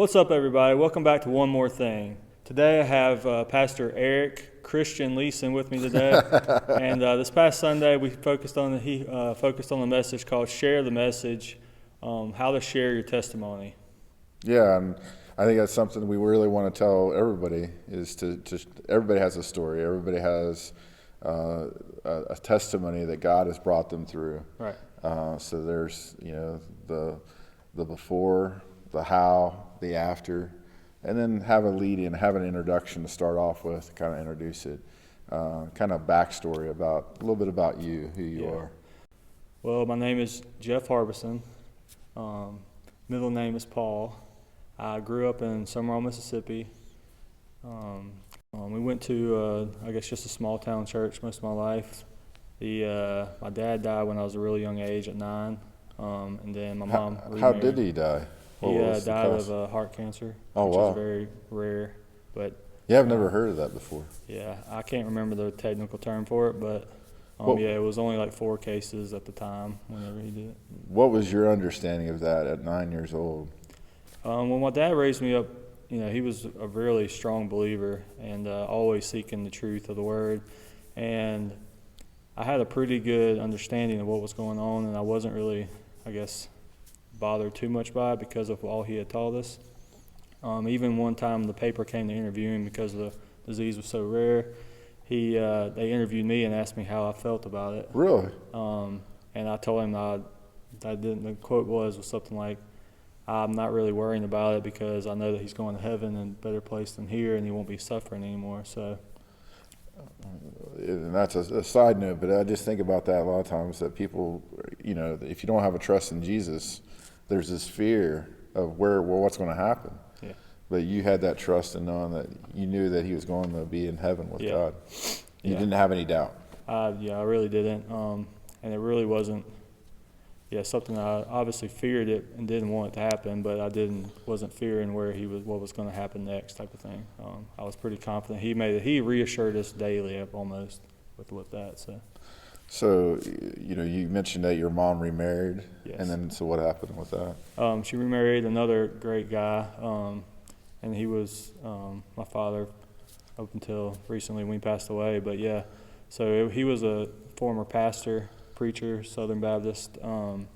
What's up, everybody? Welcome back to One More Thing. Today I have Pastor Eric Christian Leeson with me today, and this past Sunday we focused on the message called "Share the Message," how to share your testimony. Yeah, and I think that's something we really want to tell everybody is to everybody has a story. Everybody has a testimony that God has brought them through. Right. So there's the before, the how, the after, and then have a lead in, have an introduction to start off with, kind of introduce it, kind of backstory about a little bit about you, who you are. Well, my name is Jeff Harbison. Middle name is Paul. I grew up in Summerall, Mississippi. We went to, just a small town church most of my life. My dad died when I was a really young age at 9, and then my mom remarried. How did he die? He died of heart cancer, which is very rare. But I've never heard of that before. Yeah, I can't remember the technical term for it, but it was only like 4 cases at the time whenever he did it. What was your understanding of that at 9 years old? Well, my dad raised me up, he was a really strong believer and always seeking the truth of the Word. And I had a pretty good understanding of what was going on, and I wasn't really, bothered too much by it because of all he had taught us. Even one time the paper came to interview him because the disease was so rare. They interviewed me and asked me how I felt about it. Really? And I told him the quote was something like, "I'm not really worrying about it because I know that he's going to heaven and a better place than here, and he won't be suffering anymore." So. And that's a side note, but I just think about that a lot of times, that people, if you don't have a trust in Jesus, there's this fear of what's going to happen. Yeah. But you had that trust in knowing that you knew that he was going to be in heaven with God. You didn't have any doubt. I really didn't. And it really wasn't something I obviously feared it and didn't want it to happen, but I wasn't fearing what was going to happen next type of thing. I was pretty confident. He reassured us daily almost with that. So, you mentioned that your mom remarried. Yes. And then, so what happened with that? She remarried another great guy, and he was my father up until recently when he passed away. But so he was a former pastor, preacher, Southern Baptist, and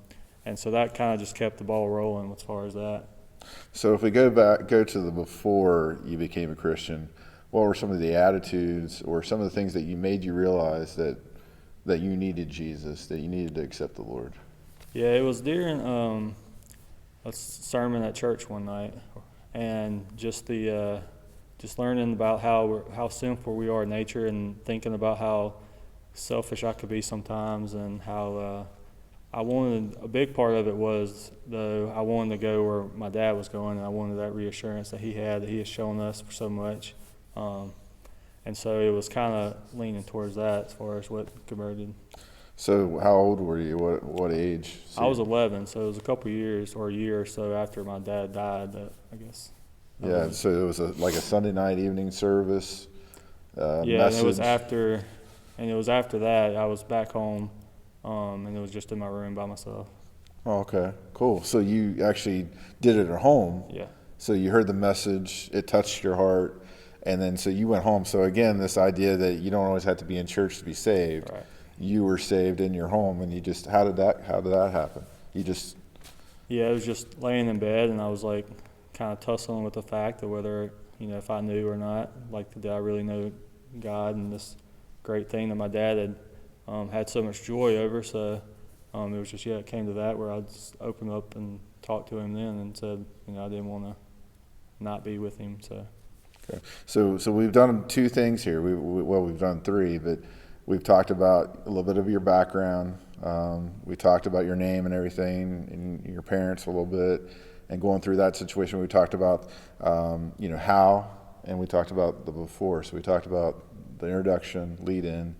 so that kind of just kept the ball rolling as far as that. So if we go to the before you became a Christian, what were some of the attitudes or some of the things that made you realize that you needed Jesus, that you needed to accept the Lord? Yeah, it was during a sermon at church one night, and just learning about how sinful we are in nature, and thinking about how selfish I could be sometimes, and how a big part of it was, though, I wanted to go where my dad was going, and I wanted that reassurance that he had shown us for so much. And so it was kind of leaning towards that as far as what converted. So how old were you? What age? I was 11, so it was a couple years or a year or so after my dad died, I guess. Yeah, so it was like a Sunday night evening service. And it was after that I was back home, and it was just in my room by myself. Oh, okay, cool. So you actually did it at home. Yeah. So you heard the message, it touched your heart, and then so you went home. So again, this idea that you don't always have to be in church to be saved. Right. You were saved in your home, and how did that happen? It was just laying in bed, and I was like kind of tussling with the fact of whether, if I knew or not, did I really know God and this great thing that my dad had so much joy over. So it was just, it came to that where I just opened up and talked to him then and said, I didn't want to not be with him. So. Okay. So we've done 2 things here. We've done 3, but we've talked about a little bit of your background. We talked about your name and everything, and your parents a little bit, and going through that situation. We talked about, how, and we talked about the before. So we talked about the introduction, lead in.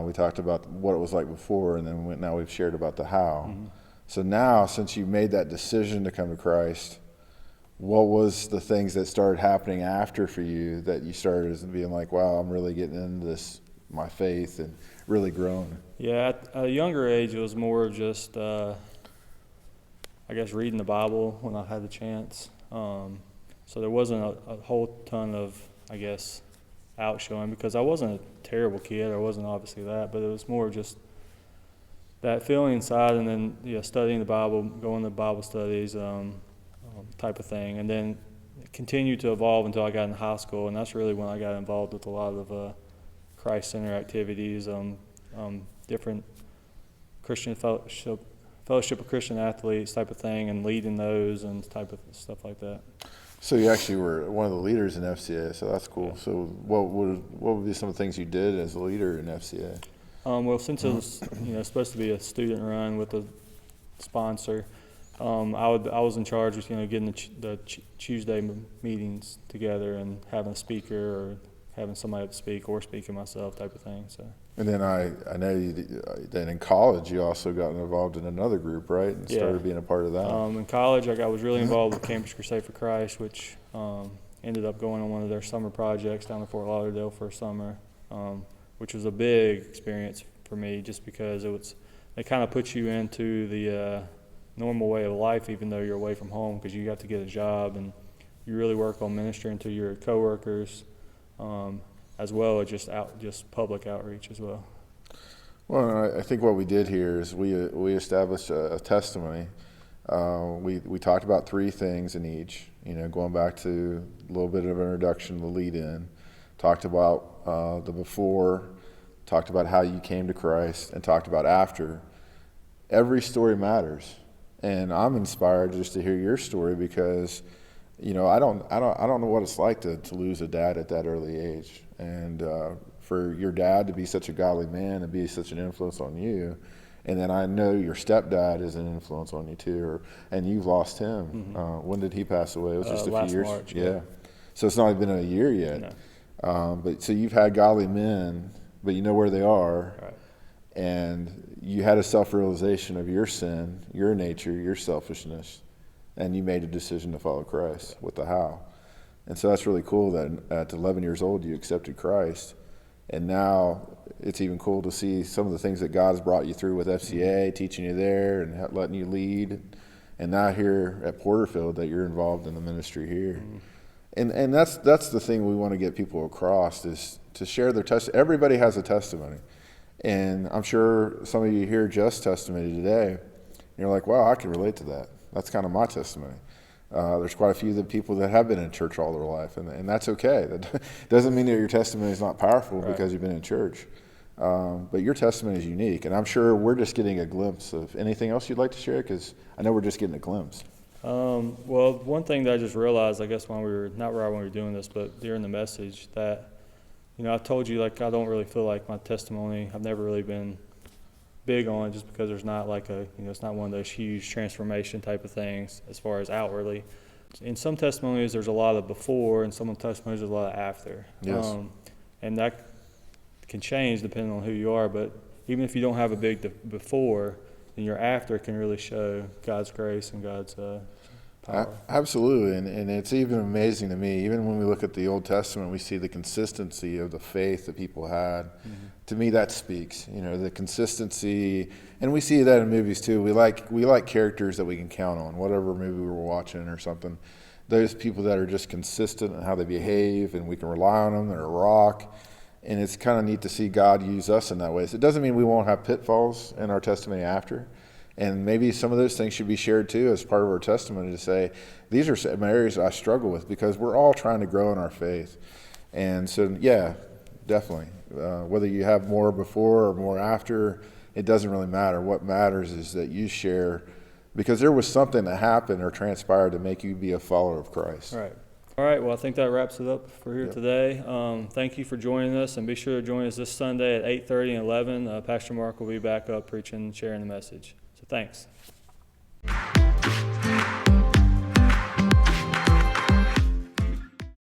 We talked about what it was like before, and then now we've shared about the how. Mm-hmm. So now, since you made that decision to come to Christ, what was the things that started happening after for you that you started being like, wow, I'm really getting into this, my faith, and really growing? Yeah, at a younger age, it was more of just, reading the Bible when I had the chance. So there wasn't a whole ton of, I guess, outshowing, because I wasn't a terrible kid. I wasn't obviously that, but it was more just that feeling inside, and then studying the Bible, going to Bible studies, type of thing, and then it continued to evolve until I got in high school, and that's really when I got involved with a lot of Christ Center activities, different Christian fellowship of Christian athletes type of thing, and leading those and type of stuff like that. So you actually were one of the leaders in FCA, so that's cool. So what would be some of the things you did as a leader in FCA? Well, since it was supposed to be a student run with a sponsor, I was in charge of getting the Tuesday meetings together and having a speaker or having somebody to speak or speaking myself type of thing. So. And then I know that in college you also got involved in another group, right? And started being a part of that. In college, I was really involved with Campus Crusade for Christ, which ended up going on one of their summer projects down in Fort Lauderdale for a summer, which was a big experience for me, just because it kind of puts you into the normal way of life, even though you're away from home, because you got to get a job and you really work on ministering to your coworkers, as well as just public outreach as well. Well, I think what we did here is we established a testimony. We talked about three things in each. Going back to a little bit of an introduction, the lead-in, talked about the before, talked about how you came to Christ, and talked about after. Every story matters, and I'm inspired just to hear your story, because I don't know what it's like to lose a dad at that early age, and for your dad to be such a godly man and be such an influence on you, and then I know your stepdad is an influence on you too, and you've lost him. Mm-hmm. When did he pass away? It was just a few years. March, yeah. So it's not even been a year yet. No. But so you've had godly men, but you know where they are, right. And you had a self-realization of your sin, your nature, your selfishness, and you made a decision to follow Christ with the how. And so that's really cool that at 11 years old you accepted Christ. And now it's even cool to see some of the things that God's brought you through with FCA, teaching you there and letting you lead. And now here at Porterfield that you're involved in the ministry here. Mm-hmm. And that's the thing we want to get people across, is to share their testimony. Everybody has a testimony. And I'm sure some of you hear Jeff's testimony today. And you're like, wow, I can relate to that. That's kind of my testimony. There's quite a few of the people that have been in church all their life, and that's okay. That doesn't mean that your testimony is not powerful, right, because you've been in church. But your testimony is unique, and I'm sure we're just getting a glimpse of anything else you'd like to share, because I know we're just getting a glimpse. Well, one thing that I just realized, I guess when we were doing this, but during the message, that I told you, like, I don't really feel like my testimony, I've never really been big on it, just because there's not like it's not one of those huge transformation type of things as far as outwardly. In some testimonies there's a lot of before, and some testimonies there's a lot of after. Yes. And that can change depending on who you are, but even if you don't have a big before, then your after can really show God's grace and God's power. Absolutely, and it's even amazing to me, even when we look at the Old Testament, we see the consistency of the faith that people had. Mm-hmm. To me, that speaks, the consistency, and we see that in movies too. We like characters that we can count on, whatever movie we're watching or something. Those people that are just consistent in how they behave, and we can rely on them. They're a rock, and it's kind of neat to see God use us in that way. So it doesn't mean we won't have pitfalls in our testimony after. And maybe some of those things should be shared too as part of our testimony, to say, these are some areas I struggle with, because we're all trying to grow in our faith. And so, yeah, definitely. Whether you have more before or more after, it doesn't really matter. What matters is that you share, because there was something that happened or transpired to make you be a follower of Christ. Right. All right, well, I think that wraps it up for here today. Thank you for joining us, and be sure to join us this Sunday at 8:30 and 11. Pastor Mark will be back up preaching and sharing the message. So thanks.